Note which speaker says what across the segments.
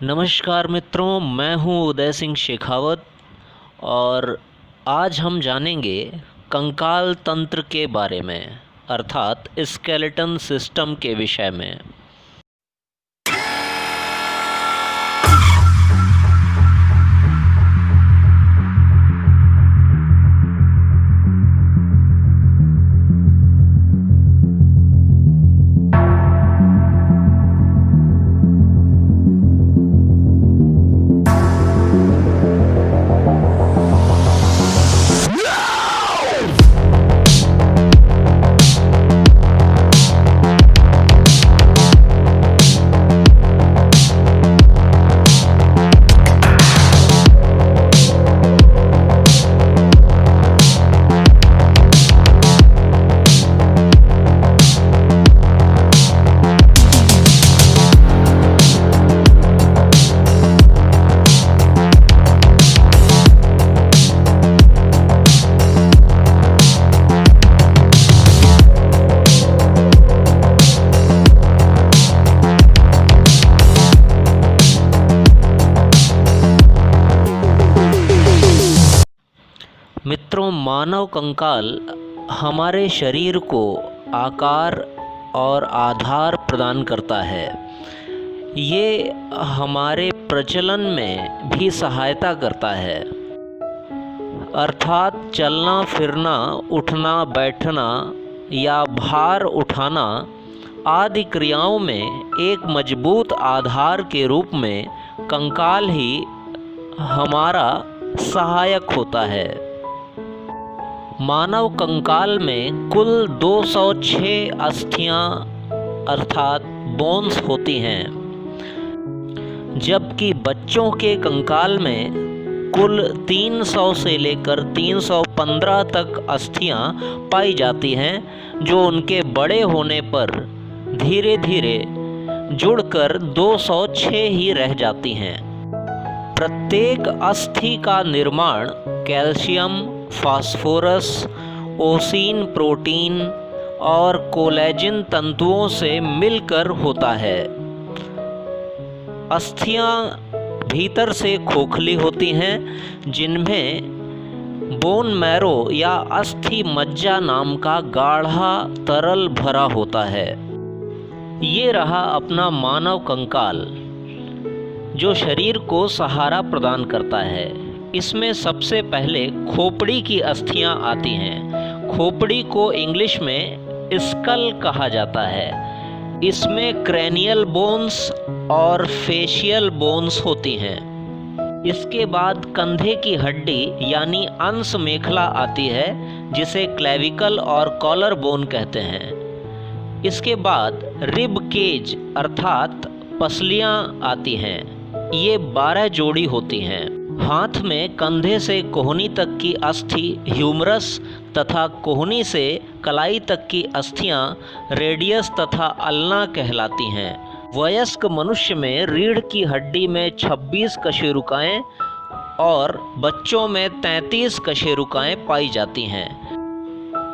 Speaker 1: नमस्कार मित्रों, मैं हूं उदय सिंह शेखावत और आज हम जानेंगे कंकाल तंत्र के बारे में, अर्थात स्केलेटन सिस्टम के विषय में। मित्रों, मानव कंकाल हमारे शरीर को आकार और आधार प्रदान करता है। ये हमारे प्रचलन में भी सहायता करता है, अर्थात चलना फिरना, उठना बैठना या भार उठाना आदि क्रियाओं में एक मजबूत आधार के रूप में कंकाल ही हमारा सहायक होता है। मानव कंकाल में कुल 206 अस्थियां अर्थात बोन्स होती हैं, जबकि बच्चों के कंकाल में कुल 300 से लेकर 315 तक अस्थियां पाई जाती हैं, जो उनके बड़े होने पर धीरे धीरे जुड़कर 206 ही रह जाती हैं। प्रत्येक अस्थि का निर्माण कैल्शियम, फास्फोरस, ओसीन प्रोटीन और कोलेजिन तंतुओं से मिलकर होता है। अस्थियां भीतर से खोखली होती हैं, जिनमें बोन मैरो या अस्थि मज्जा नाम का गाढ़ा तरल भरा होता है। ये रहा अपना मानव कंकाल, जो शरीर को सहारा प्रदान करता है। इसमें सबसे पहले खोपड़ी की अस्थियां आती हैं। खोपड़ी को इंग्लिश में स्कल कहा जाता है। इसमें क्रैनियल बोन्स और फेशियल बोन्स होती हैं। इसके बाद कंधे की हड्डी यानी अंश मेखला आती है, जिसे क्लेविकल और कॉलर बोन कहते हैं। इसके बाद रिब केज अर्थात पसलियां आती हैं। ये 12 जोड़ी होती हैं। हाथ में कंधे से कोहनी तक की अस्थि ह्यूमरस तथा कोहनी से कलाई तक की अस्थियां रेडियस तथा अल्ना कहलाती हैं। वयस्क मनुष्य में रीढ़ की हड्डी में 26 कशेरुकाएं और बच्चों में 33 कशेरुकाएं पाई जाती हैं।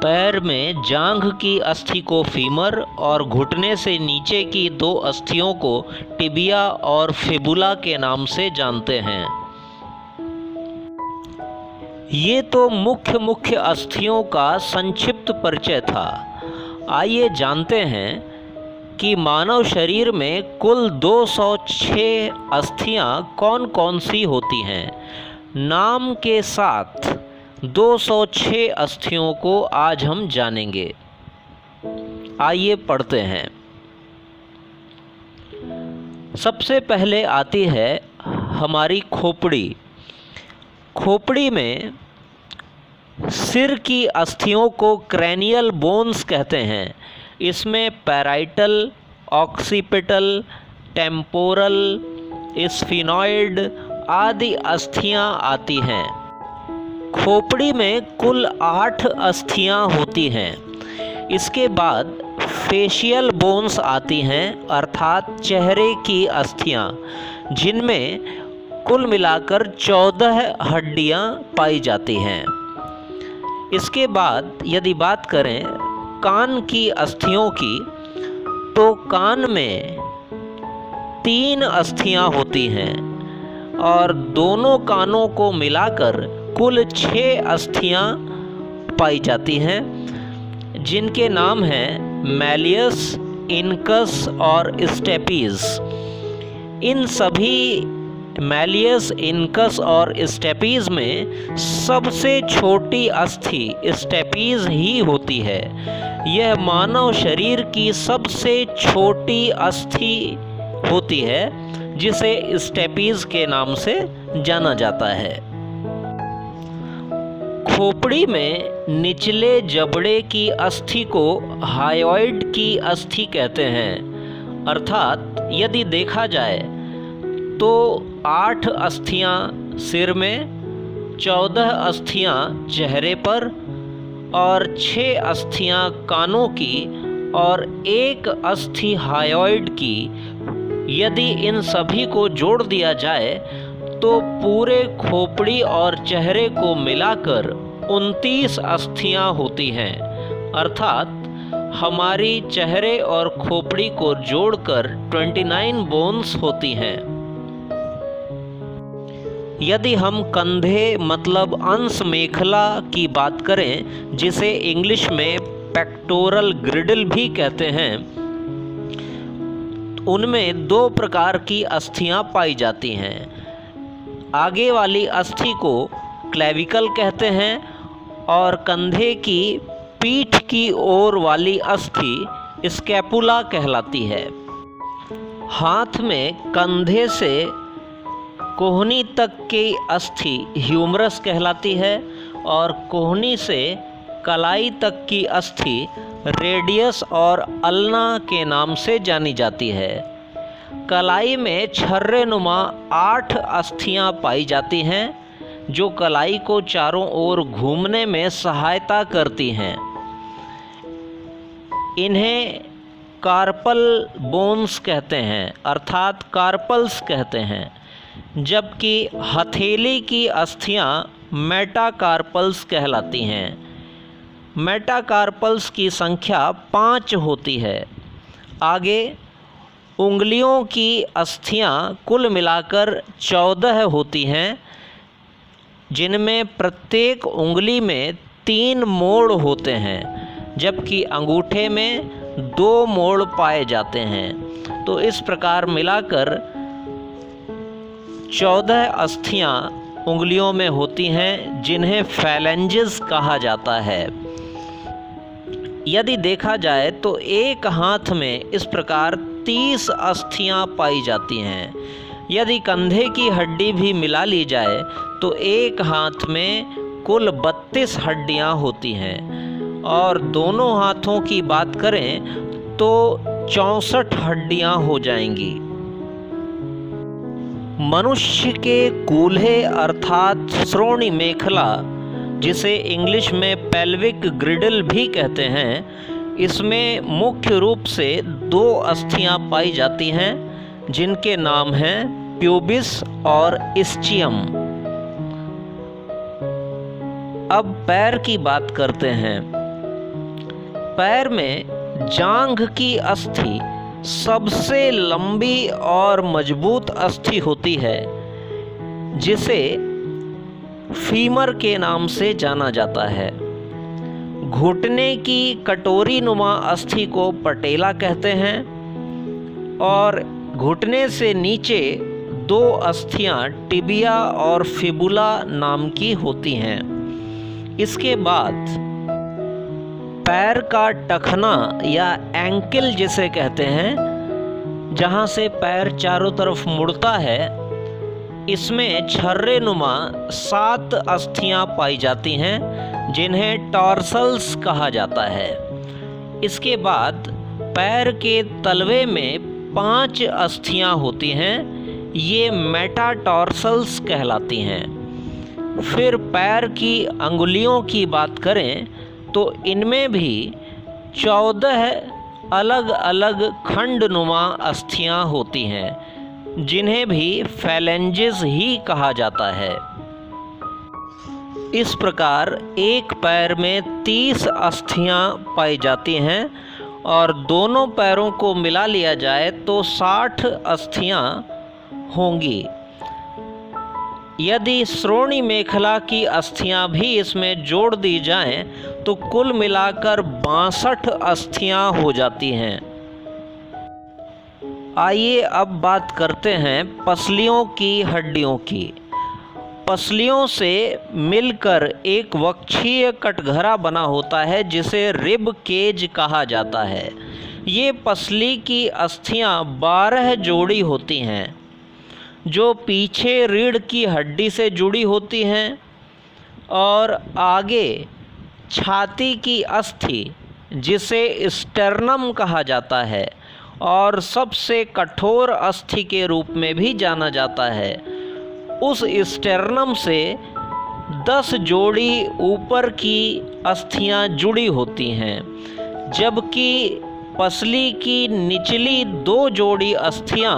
Speaker 1: पैर में जांघ की अस्थि को फीमर और घुटने से नीचे की 2 अस्थियों को टिबिया और फिबुला के नाम से जानते हैं। ये तो मुख्य अस्थियों का संक्षिप्त परिचय था। आइए जानते हैं कि मानव शरीर में कुल 206 अस्थियां कौन कौन सी होती हैं। नाम के साथ 206 अस्थियों को आज हम जानेंगे। आइए पढ़ते हैं। सबसे पहले आती है हमारी खोपड़ी। खोपड़ी में सिर की अस्थियों को क्रैनियल बोन्स कहते हैं। इसमें पैराइटल, ऑक्सीपिटल, टेम्पोरल, स्फिनॉइड आदि अस्थियां आती हैं। खोपड़ी में कुल 8 अस्थियां होती हैं। इसके बाद फेशियल बोन्स आती हैं, अर्थात चेहरे की अस्थियां, जिनमें कुल मिलाकर 14 हड्डियां पाई जाती हैं। इसके बाद यदि बात करें कान की अस्थियों की, तो कान में 3 अस्थियां होती हैं और दोनों कानों को मिलाकर कुल 6 अस्थियां पाई जाती हैं, जिनके नाम हैं मैलियस, इनकस और स्टेपीज। इन सभी मैलियस, इनकस और स्टेपीज में सबसे छोटी अस्थि स्टेपीज ही होती है। यह मानव शरीर की सबसे छोटी अस्थि होती है, जिसे स्टेपीज के नाम से जाना जाता है। खोपड़ी में निचले जबड़े की अस्थि को हायोइड की अस्थि कहते हैं। अर्थात यदि देखा जाए तो 8 अस्थियां सिर में, 14 अस्थियां चेहरे पर और 6 अस्थियां कानों की और 1 अस्थि हायोइड की। यदि इन सभी को जोड़ दिया जाए तो पूरे खोपड़ी और चेहरे को मिलाकर 29 अस्थियां होती हैं। अर्थात हमारी चेहरे और खोपड़ी को जोड़कर 29 बोन्स होती हैं। यदि हम कंधे मतलब अंश मेखला की बात करें, जिसे इंग्लिश में पेक्टोरल ग्रिडल भी कहते हैं, उनमें 2 प्रकार की अस्थियां पाई जाती हैं। आगे वाली अस्थि को क्लेविकल कहते हैं और कंधे की पीठ की ओर वाली अस्थि स्कैपुला कहलाती है। हाथ में कंधे से कोहनी तक की अस्थि ह्यूमरस कहलाती है और कोहनी से कलाई तक की अस्थि रेडियस और अल्ना के नाम से जानी जाती है। कलाई में छर्रेनुमा 8 अस्थियां पाई जाती हैं, जो कलाई को चारों ओर घूमने में सहायता करती हैं। इन्हें कार्पल बोन्स कहते हैं, अर्थात कार्पल्स कहते हैं, जबकि हथेली की अस्थियां मेटाकार्पल्स कहलाती हैं। मेटाकार्पल्स की संख्या 5 होती है। आगे उंगलियों की अस्थियां कुल मिलाकर 14 होती हैं, जिनमें प्रत्येक उंगली में 3 मोड़ होते हैं, जबकि अंगूठे में 2 मोड़ पाए जाते हैं। तो इस प्रकार मिलाकर 14 अस्थियां उंगलियों में होती हैं, जिन्हें फैलेंजेस कहा जाता है। यदि देखा जाए तो एक हाथ में इस प्रकार 30 अस्थियां पाई जाती हैं। यदि कंधे की हड्डी भी मिला ली जाए तो एक हाथ में कुल 32 हड्डियां होती हैं और दोनों हाथों की बात करें तो 64 हड्डियां हो जाएंगी। मनुष्य के कूल्हे अर्थात श्रोणि मेखला, जिसे इंग्लिश में पेल्विक ग्रिडल भी कहते हैं, इसमें मुख्य रूप से 2 अस्थियां पाई जाती हैं, जिनके नाम हैं प्यूबिस और इस्चियम। अब पैर की बात करते हैं। पैर में जांघ की अस्थि सबसे लंबी और मजबूत अस्थि होती है, जिसे फीमर के नाम से जाना जाता है। घुटने की कटोरी नुमा अस्थि को पटेला कहते हैं और घुटने से नीचे 2 अस्थियां टिबिया और फिबुला नाम की होती हैं। इसके बाद पैर का टखना या एंकल जिसे कहते हैं, जहां से पैर चारों तरफ मुड़ता है, इसमें छर्रेनुमा 7 अस्थियां पाई जाती हैं, जिन्हें टॉर्सल्स कहा जाता है। इसके बाद पैर के तलवे में 5 अस्थियां होती हैं, ये मेटाटॉर्सल्स कहलाती हैं। फिर पैर की अंगुलियों की बात करें तो इनमें भी 14 अलग अलग खंडनुमा अस्थियां होती हैं, जिन्हें भी फैलेंजेस ही कहा जाता है। इस प्रकार एक पैर में 30 अस्थियां पाई जाती हैं और दोनों पैरों को मिला लिया जाए तो 60 अस्थियां होंगी। यदि श्रोणी मेखला की अस्थियां भी इसमें जोड़ दी जाएं तो कुल मिलाकर 62 अस्थियां हो जाती हैं। आइए अब बात करते हैं पसलियों की हड्डियों की। पसलियों से मिलकर एक वक्षीय कटघरा बना होता है जिसे रिब केज कहा जाता है। ये पसली की अस्थियां 12 जोड़ी होती हैं, जो पीछे रीढ़ की हड्डी से जुड़ी होती हैं और आगे छाती की अस्थि जिसे स्टर्नम कहा जाता है और सबसे कठोर अस्थि के रूप में भी जाना जाता है, उस स्टर्नम से 10 जोड़ी ऊपर की अस्थियां जुड़ी होती हैं, जबकि पसली की निचली 2 जोड़ी अस्थियां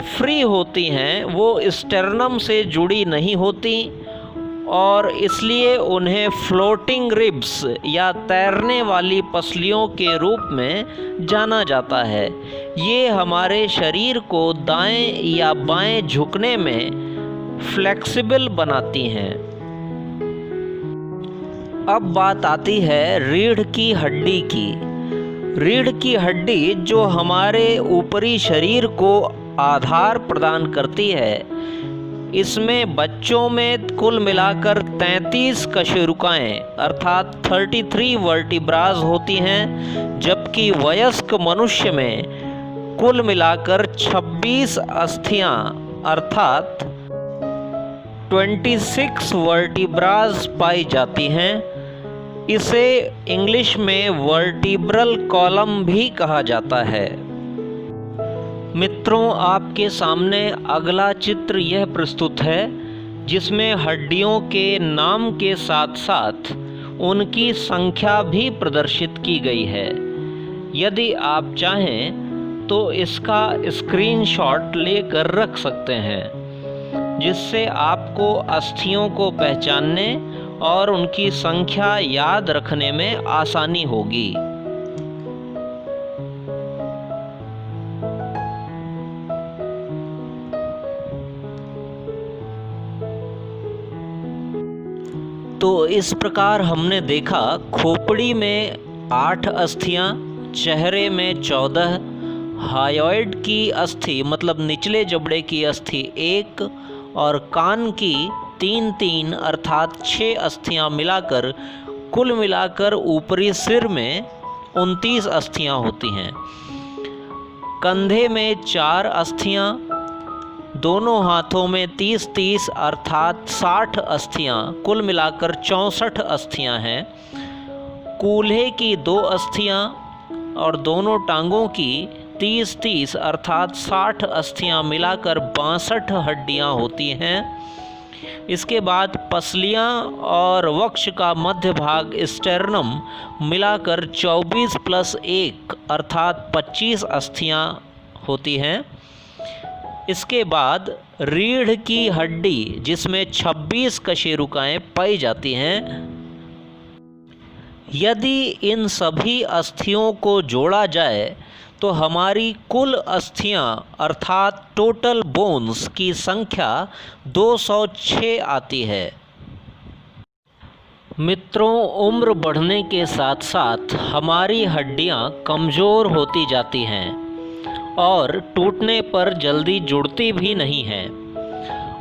Speaker 1: फ्री होती हैं, वो स्टर्नम से जुड़ी नहीं होती और इसलिए उन्हें फ्लोटिंग रिब्स या तैरने वाली पसलियों के रूप में जाना जाता है। ये हमारे शरीर को दाएं या बाएं झुकने में फ्लेक्सिबल बनाती हैं। अब बात आती है रीढ़ की हड्डी की। रीढ़ की हड्डी जो हमारे ऊपरी शरीर को आधार प्रदान करती है, इसमें बच्चों में कुल मिलाकर 33 कशेरुकाएँ अर्थात 33 वर्टिब्राज होती हैं, जबकि वयस्क मनुष्य में कुल मिलाकर 26 अस्थियां अर्थात 26 वर्टिब्राज पाई जाती हैं। इसे इंग्लिश में वर्टिब्रल कॉलम भी कहा जाता है। मित्रों, आपके सामने अगला चित्र यह प्रस्तुत है जिसमें हड्डियों के नाम के साथ साथ उनकी संख्या भी प्रदर्शित की गई है। यदि आप चाहें तो इसका स्क्रीनशॉट लेकर रख सकते हैं, जिससे आपको अस्थियों को पहचानने और उनकी संख्या याद रखने में आसानी होगी। तो इस प्रकार हमने देखा खोपड़ी में 8 अस्थियां, चेहरे में 14, हायोइड की अस्थि मतलब निचले जबड़े की अस्थि 1 और कान की 3 अर्थात 6 अस्थियां मिलाकर कुल मिलाकर ऊपरी सिर में 29 अस्थियां होती हैं। कंधे में 4 अस्थियां, दोनों हाथों में 30 अर्थात 60 अस्थियां, कुल मिलाकर 64 अस्थियां हैं। कूल्हे की 2 अस्थियां और दोनों टांगों की 30 अर्थात 60 अस्थियां मिलाकर 62 हड्डियां होती हैं। इसके बाद पसलियां और वक्ष का मध्य भाग स्टेर्नम मिलाकर 24 + 1 अर्थात 25 अस्थियां होती हैं। इसके बाद रीढ़ की हड्डी जिसमें 26 कशेरुकाएँ पाई जाती हैं। यदि इन सभी अस्थियों को जोड़ा जाए तो हमारी कुल अस्थियां अर्थात टोटल बोन्स की संख्या 206 आती है। मित्रों, उम्र बढ़ने के साथ साथ हमारी हड्डियां कमज़ोर होती जाती हैं और टूटने पर जल्दी जुड़ती भी नहीं हैं।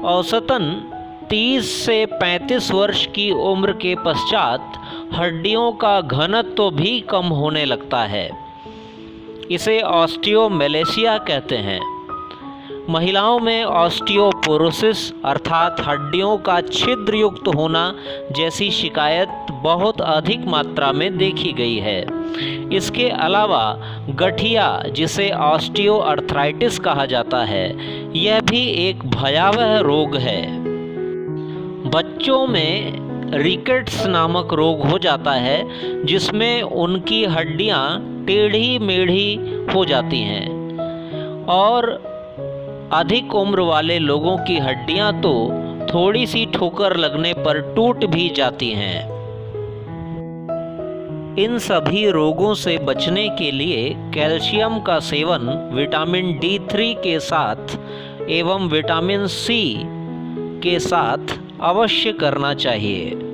Speaker 1: औसतन 30 से 35 वर्ष की उम्र के पश्चात हड्डियों का घनत्व भी कम होने लगता है। इसे ऑस्टियोमेलेशिया कहते हैं। महिलाओं में ऑस्टियोपोरोसिस अर्थात हड्डियों का छिद्र युक्त होना जैसी शिकायत बहुत अधिक मात्रा में देखी गई है। इसके अलावा गठिया जिसे ऑस्टियोआर्थराइटिस कहा जाता है, यह भी एक भयावह रोग है। बच्चों में रिकेट्स नामक रोग हो जाता है जिसमें उनकी हड्डियां टेढ़ी मेढ़ी हो जाती हैं और अधिक उम्र वाले लोगों की हड्डियां तो थोड़ी सी ठोकर लगने पर टूट भी जाती हैं। इन सभी रोगों से बचने के लिए कैल्शियम का सेवन विटामिन D3 के साथ एवं विटामिन C के साथ अवश्य करना चाहिए।